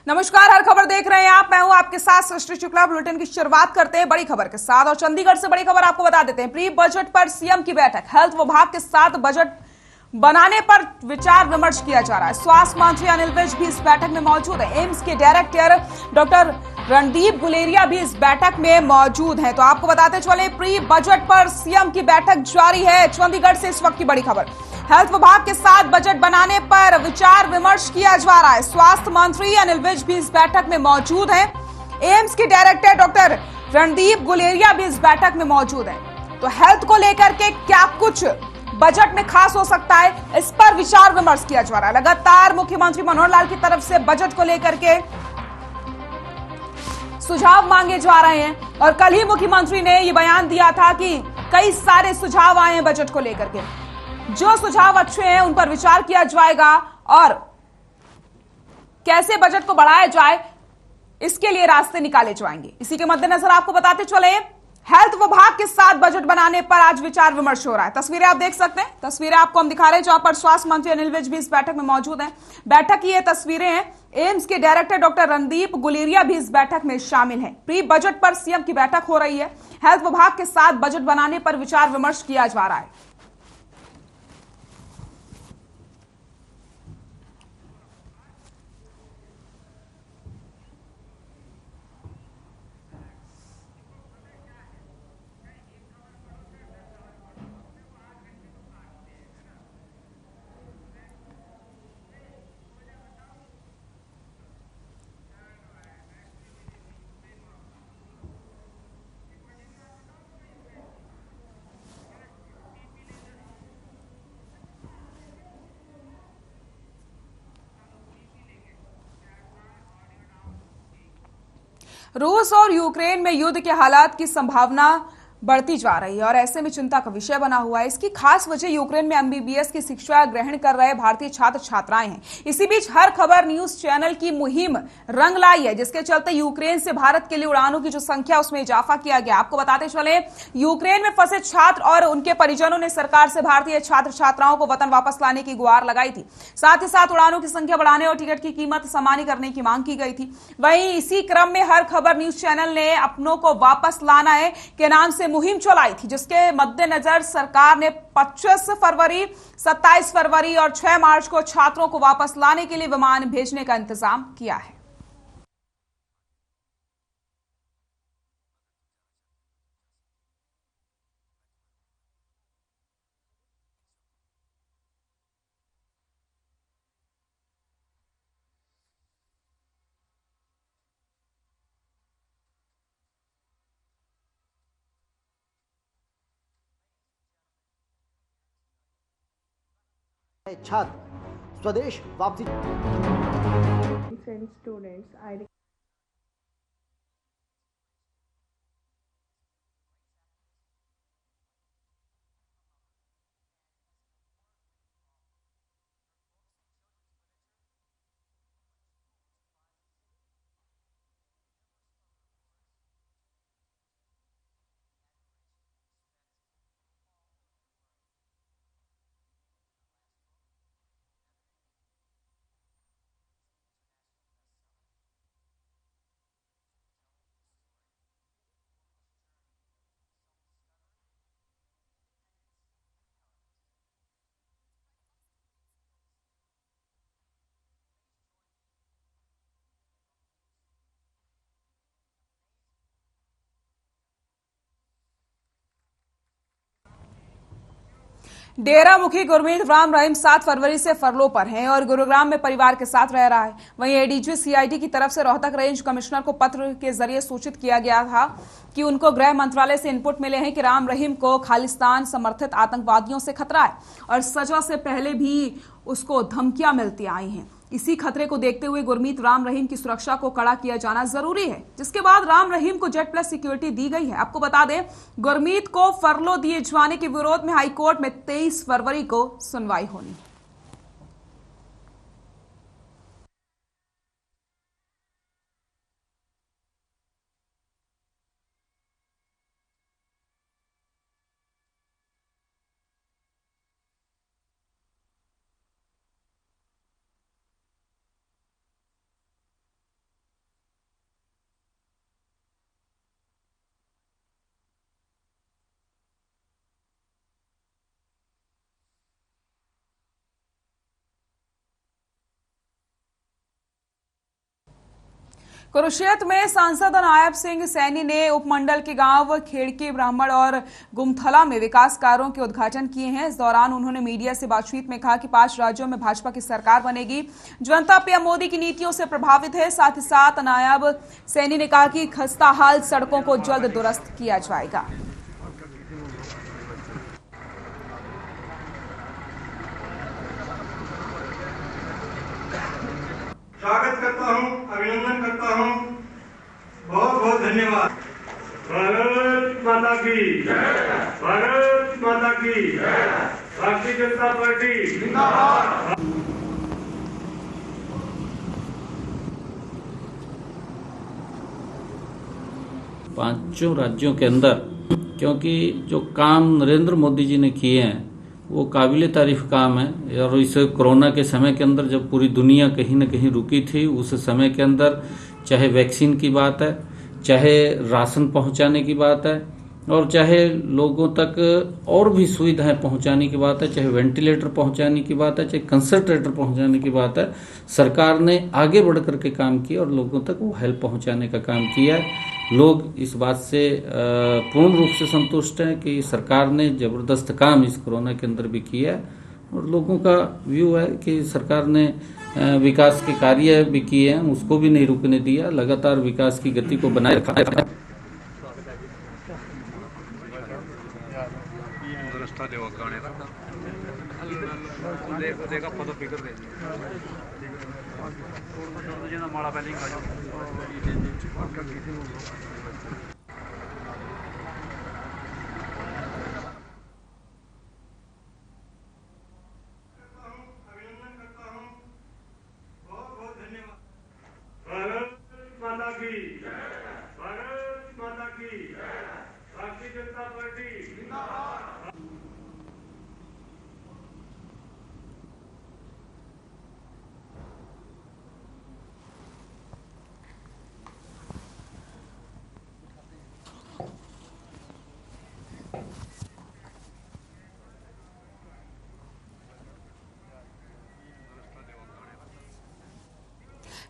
नमस्कार, हर खबर देख रहे हैं आप। मैं हूं आपके साथ सृष्टि शुक्ला। बुलेटिन की शुरुआत करते हैं बड़ी खबर के साथ और चंडीगढ़ से बड़ी खबर आपको बता देते हैं। प्री बजट पर सीएम की बैठक, हेल्थ विभाग के साथ बजट बनाने पर विचार विमर्श किया जा रहा है। स्वास्थ्य मंत्री अनिल विज भी इस बैठक में मौजूद है। एम्स के डायरेक्टर डॉक्टर रणदीप गुलेरिया भी इस बैठक में मौजूद हैं। तो आपको बताते चले, प्री बजट पर सीएम की बैठक जारी है। चंडीगढ़ से इस वक्त की बड़ी खबर, हेल्थ विभाग के साथ बजट बनाने पर विचार विमर्श किया जा रहा है। स्वास्थ्य मंत्री अनिल विज भी इस बैठक में मौजूद हैं। एम्स के डायरेक्टर डॉक्टर रणदीप गुलेरिया भी इस बैठक में मौजूद हैं। तो हेल्थ को लेकर के क्या कुछ बजट में खास हो सकता है, इस पर विचार विमर्श किया जा रहा है। लगातार मुख्यमंत्री मनोहर लाल की तरफ से बजट को लेकर के सुझाव मांगे जा रहे हैं और कल ही मुख्यमंत्री ने यह बयान दिया था कि कई सारे सुझाव आए हैं बजट को लेकर के। जो सुझाव अच्छे हैं उन पर विचार किया जाएगा और कैसे बजट को बढ़ाया जाए इसके लिए रास्ते निकाले जाएंगे। इसी के मद्देनजर आपको बताते चले, हेल्थ विभाग के साथ बजट बनाने पर आज विचार विमर्श हो रहा है। तस्वीरें आप देख सकते हैं, तस्वीरें आपको हम दिखा रहे हैं जहां पर स्वास्थ्य मंत्री अनिल विज भी इस बैठक में मौजूद हैं। बैठक की ये तस्वीरें हैं। एम्स के डायरेक्टर डॉक्टर रणदीप गुलेरिया भी इस बैठक में शामिल हैं। प्री बजट पर सीएम की बैठक हो रही है। हेल्थ विभाग के साथ बजट बनाने पर विचार विमर्श किया जा रहा है। रूस और यूक्रेन में युद्ध के हालात की संभावना बढ़ती जा रही है और ऐसे में चिंता का विषय बना हुआ है। इसकी खास वजह यूक्रेन में एमबीबीएस की शिक्षा ग्रहण कर रहे भारतीय छात्र छात्राएं हैं। इसी बीच हर खबर न्यूज चैनल की मुहिम रंग लाई है, जिसके चलते यूक्रेन से भारत के लिए उड़ानों की जो संख्या उसमें इजाफा किया गया। आपको बताते चले, यूक्रेन में फंसे छात्र और उनके परिजनों ने सरकार से भारतीय छात्र छात्राओं को वतन वापस लाने की गुहार लगाई थी। साथ ही साथ उड़ानों की संख्या बढ़ाने और टिकट की कीमत सामान्य करने की मांग की गई थी। वहीं इसी क्रम में हर खबर न्यूज चैनल ने अपनों को वापस लाना है के नाम से मुहिम चलाई थी, जिसके मद्देनजर सरकार ने 25 फरवरी, 27 फरवरी और 6 मार्च को छात्रों को वापस लाने के लिए विमान भेजने का इंतजाम किया है। छात्र स्वदेश वापसी। Students, डेरा मुखी गुरमीत राम रहीम 7 फरवरी से फरलो पर हैं और गुरुग्राम में परिवार के साथ रह रहा है। वहीं एडीजी सीआईडी की तरफ से रोहतक रेंज कमिश्नर को पत्र के जरिए सूचित किया गया था कि उनको गृह मंत्रालय से इनपुट मिले हैं कि राम रहीम को खालिस्तान समर्थित आतंकवादियों से खतरा है और सजा से पहले भी उसको धमकियां मिलती आई हैं। इसी खतरे को देखते हुए गुरमीत राम रहीम की सुरक्षा को कड़ा किया जाना जरूरी है, जिसके बाद राम रहीम को जेड प्लस सिक्योरिटी दी गई है। आपको बता दें, गुरमीत को फरलो दिए जाने के विरोध में हाईकोर्ट में 23 फरवरी को सुनवाई होनी है। कुरुक्षेत्र में सांसद नायब सिंह सैनी ने उपमंडल के गांव खेड़की ब्राह्मण और गुमथला में विकास कार्यों के उद्घाटन किए हैं। इस दौरान उन्होंने मीडिया से बातचीत में कहा कि 5 राज्यों में भाजपा की सरकार बनेगी। जनता पीएम मोदी की नीतियों से प्रभावित है। साथ ही साथ नायब सैनी ने कहा कि खस्ताहाल सड़कों को जल्द दुरुस्त किया जाएगा। स्वागत करता हूं, अभिनंदन करता हूं। बहुत बहुत धन्यवाद। भारत माता की जय। भारत माता की जय। भारतीय जनता पार्टी जिंदाबाद। पांचों राज्यों के अंदर, क्योंकि जो काम नरेंद्र मोदी जी ने किए हैं वो काबिले तारीफ काम है। और इस कोरोना के समय के अंदर जब पूरी दुनिया कहीं न कहीं रुकी थी, उस समय के अंदर चाहे वैक्सीन की बात है, चाहे राशन पहुंचाने की बात है, और चाहे लोगों तक और भी सुविधाएं पहुंचाने की बात है, चाहे वेंटिलेटर पहुंचाने की बात है, चाहे कंसंट्रेटर पहुंचाने की बात है, सरकार ने आगे बढ़ करके काम किया और लोगों तक वो हेल्प पहुंचाने का काम किया है। लोग इस बात से पूर्ण रूप से संतुष्ट हैं कि सरकार ने जबरदस्त काम इस कोरोना के अंदर भी किया है। और लोगों का व्यू है कि सरकार ने विकास के कार्य भी किए हैं, उसको भी नहीं रुकने दिया, लगातार विकास की गति को बनाए रखा है। भारत माता की जय। भारत माता की जय। भारतीय जनता पार्टी जिंदाबाद।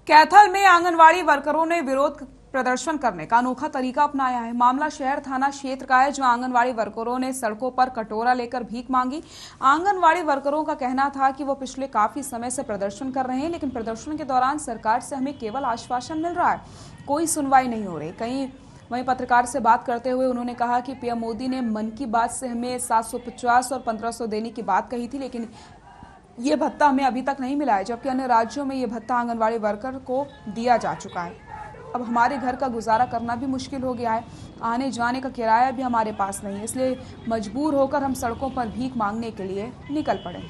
कैथल में आंगनवाड़ी वर्करों ने विरोध प्रदर्शन करने का अनोखा तरीका अपनाया है। मामला शहर थाना क्षेत्र का है, जो आंगनवाड़ी वर्करों ने सड़कों पर कटोरा लेकर भीख मांगी। आंगनवाड़ी वर्करों का कहना था कि वो पिछले काफी समय से प्रदर्शन कर रहे हैं, लेकिन प्रदर्शन के दौरान सरकार से हमें केवल आश्वासन मिल रहा है, कोई सुनवाई नहीं हो रही। वहीं पत्रकार से बात करते हुए उन्होंने कहा कि पीएम मोदी ने मन की बात से हमें 750 और 1500 देने की बात कही थी, लेकिन ये भत्ता हमें अभी तक नहीं मिला है, जबकि अन्य राज्यों में ये भत्ता आंगनवाड़ी वर्कर को दिया जा चुका है। अब हमारे घर का गुजारा करना भी मुश्किल हो गया है, आने जाने का किराया भी हमारे पास नहीं है, इसलिए मजबूर होकर हम सड़कों पर भीख मांगने के लिए निकल पड़े।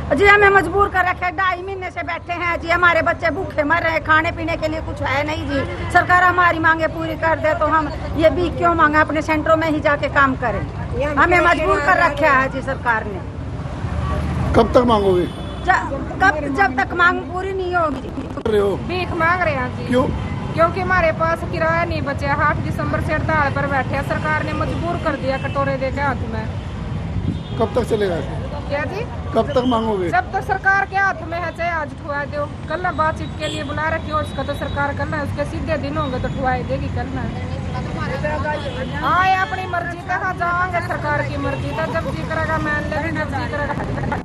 जी हमें मजबूर कर रखे, 2.5 महीने से बैठे हैं जी, हमारे बच्चे भूखे मर रहे हैं, खाने पीने के लिए कुछ है नहीं जी। सरकार हमारी मांगे पूरी कर दे तो हम ये भी क्यों मांगे, अपने सेंटरों में ही जाके काम करें। हमें मजबूर कर रखा है जी सरकार ने। कब तक मांगोगे? जब तक मांग पूरी नहीं होगी। भीख मांग रहे हैं जी। क्यों? क्योंकि हमारे पास किराया नहीं बचे। 8 दिसंबर से हड़ताल पर बैठे, सरकार ने मजबूर कर दिया कटोरे दे के हाथ में। कब तक चलेगा? क्या जी? कब तक मांगोगे? जब तक सरकार के हाथ में है, चाहे आज ठुआ दो, कल ना बातचीत के लिए बुला रखी हो, उसका तो सरकार करना है, उसके सीधे दिन होंगे तो ठुआई देगी कल ना। हाँ, अपनी मर्जी तक जाओगे, सरकार की मर्जी तक, जब जी करेगा मान लेंगे, जब जी करेगा।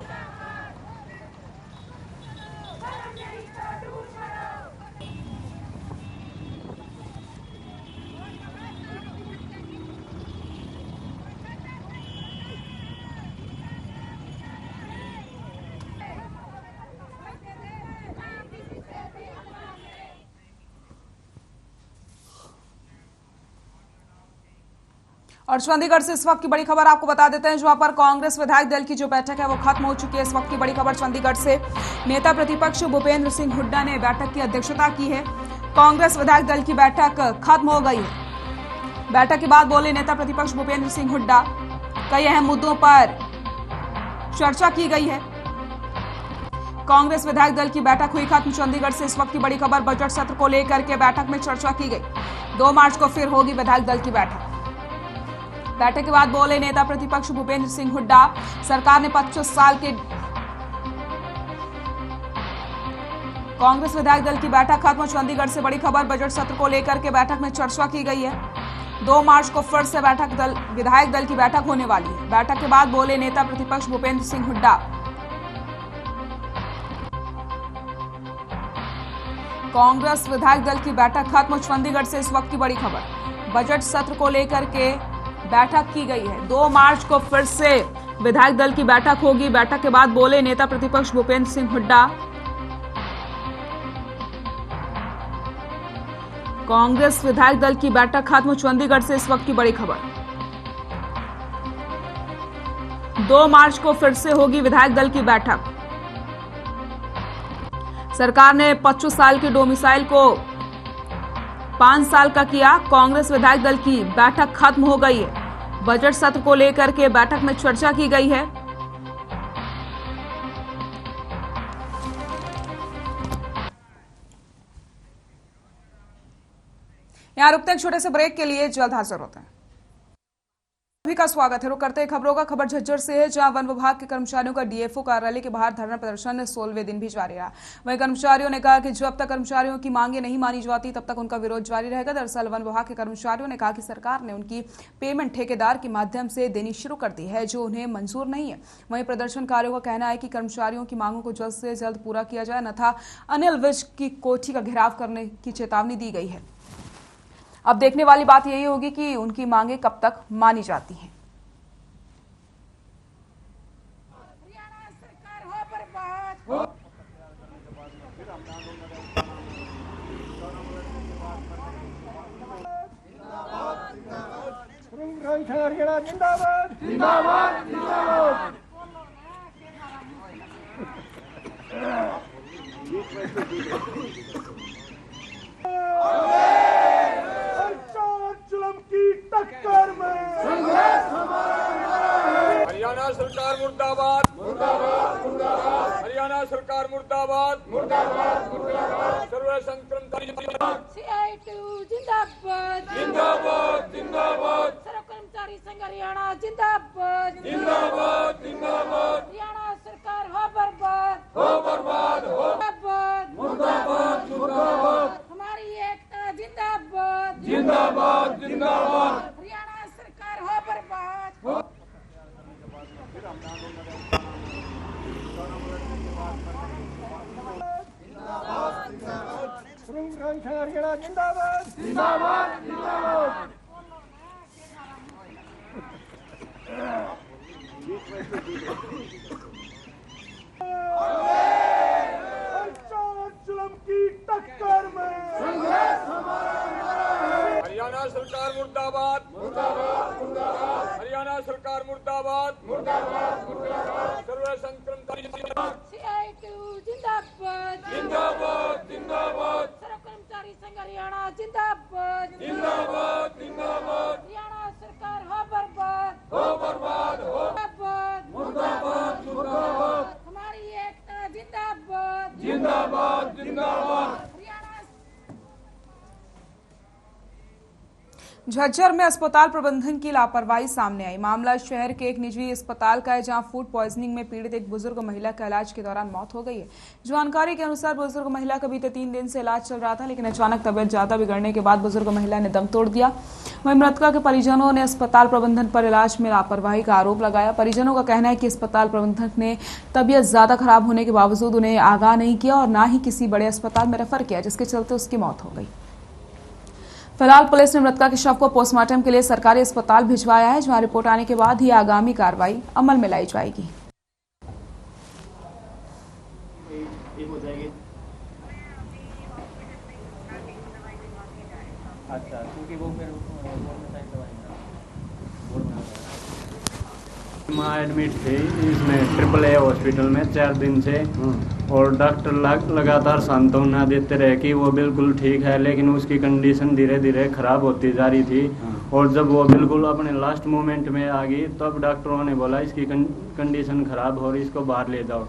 और चंडीगढ़ से इस वक्त की बड़ी खबर आपको बता देते हैं, जहां पर कांग्रेस विधायक दल की जो बैठक है वो खत्म हो चुकी है। इस वक्त की बड़ी खबर चंडीगढ़ से, नेता प्रतिपक्ष भूपेंद्र सिंह हुड्डा ने बैठक की अध्यक्षता की है। कांग्रेस विधायक दल की बैठक खत्म हो गई है। बैठक के बाद बोले नेता प्रतिपक्ष भूपेंद्र सिंह हुड्डा, कई अहम मुद्दों पर चर्चा की गई है। कांग्रेस विधायक दल की बैठक हुई खत्म। चंडीगढ़ से इस वक्त की बड़ी खबर, बजट सत्र को लेकर के बैठक में चर्चा की गई। 2 मार्च को फिर होगी विधायक दल की बैठक। बैठक के बाद बोले नेता प्रतिपक्ष भूपेंद्र सिंह हुड्डा, सरकार ने 25 साल के कांग्रेस विधायक दल की बैठक खत्म। चंडीगढ़ से बड़ी खबर, बजट सत्र को लेकर के बैठक में चर्चा की गई है। 2 मार्च को फिर से विधायक दल की बैठक होने वाली है। बैठक के बाद बोले नेता प्रतिपक्ष भूपेंद्र सिंह हुड्डा, कांग्रेस विधायक दल की बैठक खत्म। चंडीगढ़ से इस वक्त की बड़ी खबर, बजट सत्र को लेकर के बैठक की गई है। 2 मार्च को फिर से विधायक दल की बैठक होगी। बैठक के बाद बोले नेता प्रतिपक्ष भूपेंद्र सिंह हुड्डा, कांग्रेस विधायक दल की बैठक खत्म। चंडीगढ़ से इस वक्त की बड़ी खबर, 2 मार्च को फिर से होगी विधायक दल की बैठक। सरकार ने 25 साल के डोमिसाइल को 5 साल का किया। कांग्रेस विधायक दल की बैठक खत्म हो गई है। बजट सत्र को लेकर के बैठक में चर्चा की गई है। यहाँ रुकते हैं छोटे से ब्रेक के लिए, जल्द हाजिर होते हैं। सभी का स्वागत है। रुक करते हैं खबरों का। खबर झज्जर से है, जहां वन विभाग के कर्मचारियों का डीएफओ कार्यालय के बाहर धरना प्रदर्शन 16वें दिन भी जारी रहा। वहीं कर्मचारियों ने कहा कि जब तक कर्मचारियों की मांगे नहीं मानी जाती तब तक उनका विरोध जारी रहेगा। दरअसल वन विभाग के कर्मचारियों ने कहा कि सरकार ने उनकी पेमेंट ठेकेदार के माध्यम से देनी शुरू कर दी है, जो उन्हें मंजूर नहीं है। वहीं प्रदर्शनकारियों का कहना है कि कर्मचारियों की मांगों को जल्द से जल्द पूरा किया जाए, अन्यथा अनिल विज की कोठी का घेराव करने की चेतावनी दी गई है। अब देखने वाली बात यही होगी कि उनकी मांगे कब तक मानी जाती हैं। जिंदाबाद जिंदाबाद जिंदाबाद। टक्कर में हरियाणा सरकार मुर्दाबाद मुर्दाबाद मुर्दाबाद। हरियाणा सरकार मुर्दाबाद मुर्दाबाद मुर्दाबाद। सर्व संक्रमण जिंदाबाद जिंदाबाद जिंदाबाद। सर्व कर्मचारी संघ हरियाणा जिंदाबाद जिंदाबाद जिंदाबाद। हरियाणा सरकार हो बर्बाद हो मुर्दाबाद मुर्दाबाद। हमारी एकता जिंदाबाद जिंदाबाद जिंदाबाद। हरियाणा सरकार हो बर्बाद हरियाणा जिंदाबाद जिंदाबाद जिंदाबाद। टक्कर में हरियाणा सरकार मुर्दाबाद मुर्दाबाद मुर्दाबाद। हरियाणा सरकार मुर्दाबाद मुर्दाबाद मुर्दाबाद। सर्व संक्रमण जिंदाबाद जिंदाबाद जिंदाबाद। सर्व कर्मचारी संघ हरियाणा जिंदाबाद जिंदाबाद जिंदाबाद। हरियाणा सरकार हो बर्बाद मुर्दाबाद मुर्दाबाद। हमारी एकता जिंदाबाद जिंदाबाद जिंदाबाद। झज्जर में अस्पताल प्रबंधन की लापरवाही सामने आई। मामला शहर के एक निजी अस्पताल का है, जहां फूड पॉइजनिंग में पीड़ित एक बुजुर्ग महिला का इलाज के दौरान मौत हो गई है। जानकारी के अनुसार बुजुर्ग महिला का बीते 3 दिन से इलाज चल रहा था, लेकिन अचानक तबियत ज्यादा बिगड़ने के बाद बुजुर्ग महिला ने दम तोड़ दिया। वहीं मृतका के परिजनों ने अस्पताल प्रबंधन पर इलाज में लापरवाही का आरोप लगाया। परिजनों का कहना है कि अस्पताल प्रबंधक ने तबियत ज्यादा खराब होने के बावजूद उन्हें आगाह नहीं किया और न ही किसी बड़े अस्पताल में रेफर किया, जिसके चलते उसकी मौत हो गई। फिलहाल पुलिस ने मृतका के शव को पोस्टमार्टम के लिए सरकारी अस्पताल भिजवाया है, जहां रिपोर्ट आने के बाद ही आगामी कार्रवाई अमल में लाई जाएगी। माँ एडमिट थी इसमें AAA हॉस्पिटल में 4 दिन से, और डॉक्टर लगातार सांत्वना देते रहे कि वो बिल्कुल ठीक है, लेकिन उसकी कंडीशन धीरे धीरे खराब होती जा रही थी। और जब वो बिल्कुल अपने लास्ट मोमेंट में आ गई तब डॉक्टरों ने बोला इसकी कंडीशन खराब हो रही, इसको बाहर ले जाओ।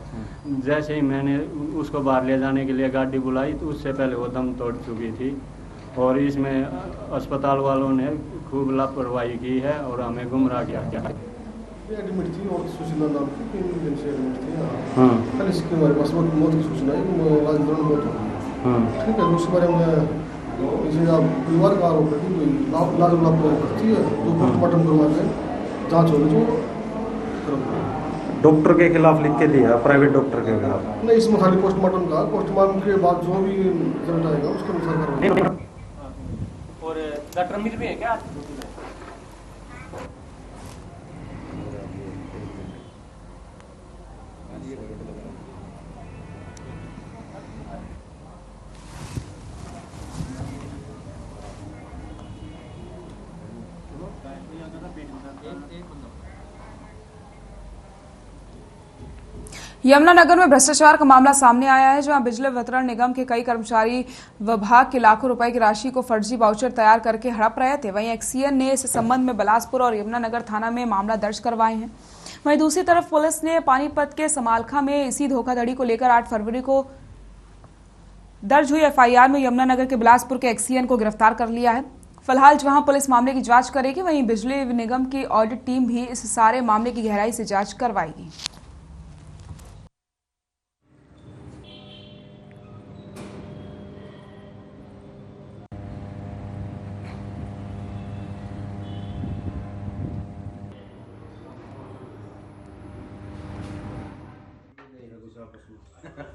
जैसे ही मैंने उसको बाहर ले जाने के लिए गाड़ी बुलाई तो उससे पहले वो दम तोड़ चुकी थी। और इसमें अस्पताल वालों ने खूब लापरवाही की है और हमें गुमराह किया गया है। एडमिट थी और सुशीला नाम की 3 दिन से एडमिट थी। हाँ कल इसके हमारे पास मौत की सूचना है कि इलाज के दौरान मौत हो गई। हाँ ठीक है, उसके बारे में इसे आप परिवार का आरोप है कि कोई लाज लापरवाही करती है, जो पोस्टमार्टम करवा के जाँच होगी जो करोगे। डॉक्टर के खिलाफ लिख के दिया, प्राइवेट डॉक्टर के खिलाफ नहीं, इसमें खाली पोस्टमार्टम का, पोस्टमार्टम के बाद जो भी रिजल्ट आएगा उसके अनुसार करवाएंगे। और डॉक्टर अमीर भी है क्या? यमुनानगर में भ्रष्टाचार का मामला सामने आया है, जहां बिजली वितरण निगम के कई कर्मचारी विभाग के लाखों रुपए की राशि को फर्जी वाउचर तैयार करके हड़प रहे थे। वहीं एक्सीएन ने इस संबंध में बिलासपुर और यमुनानगर थाना में मामला दर्ज करवाए हैं। वहीं दूसरी तरफ पुलिस ने पानीपत के समालखा में इसी धोखाधड़ी को लेकर 8 फरवरी को दर्ज हुई एफआईआर में यमुनानगर के बिलासपुर के एक्सीएन को गिरफ्तार कर लिया है। फिलहाल जहां पुलिस मामले की जांच करेगी, वहीं बिजली निगम की ऑडिट टीम भी इस सारे मामले की गहराई से जांच करवाएगी।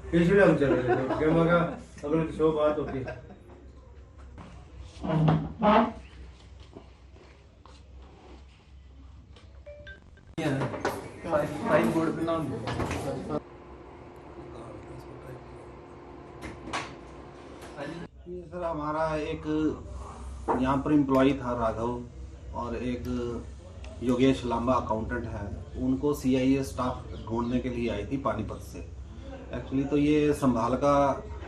इसलिए हम चले गए थे, क्या मगा अगले शो बात होती है। सर हमारा एक यहाँ पर एम्प्लॉय था राघव और एक योगेश लांबा अकाउंटेंट है, उनको सीआईए स्टाफ ढूंढने के लिए आई थी पानीपत से। एक्चुअली तो ये संभालका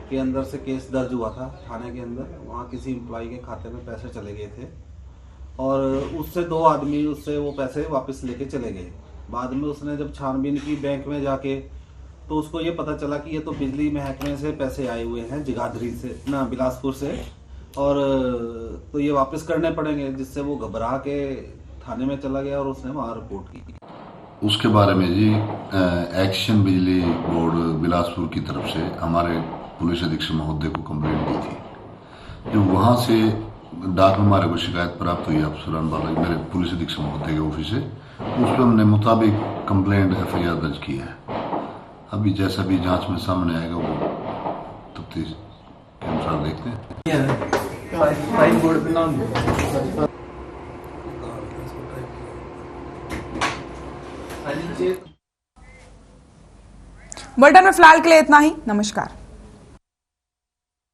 के अंदर से केस दर्ज हुआ था थाने के अंदर, वहाँ किसी एम्प्लॉय के खाते में पैसे चले गए थे और उससे 2 आदमी उससे वो पैसे वापस लेके चले गए। बाद में उसने जब छानबीन की बैंक में जाके तो उसको ये पता चला कि ये तो बिजली महकमे से पैसे आए हुए हैं जगाधरी से ना बिलासपुर से, और तो ये वापस करने पड़ेंगे, जिससे वो घबरा के थाने में चला गया और उसने वहाँ रिपोर्ट की। उसके बारे में जी एक्शन बिजली बोर्ड बिलासपुर की तरफ से हमारे पुलिस अधीक्षक महोदय को कंप्लेंट दी थी। जो वहाँ से डाक में हमारे को शिकायत प्राप्त हुई अफसरान वाले मेरे पुलिस अधीक्षक महोदय के ऑफिस से, उस पर हमने मुताबिक कंप्लेंट एफआईआर दर्ज की है। अभी जैसा भी जांच में सामने आएगा वो तफ्तीश के अनुसार देखते हैं। बुलेटिन में फिलहाल के लिए इतना ही। नमस्कार।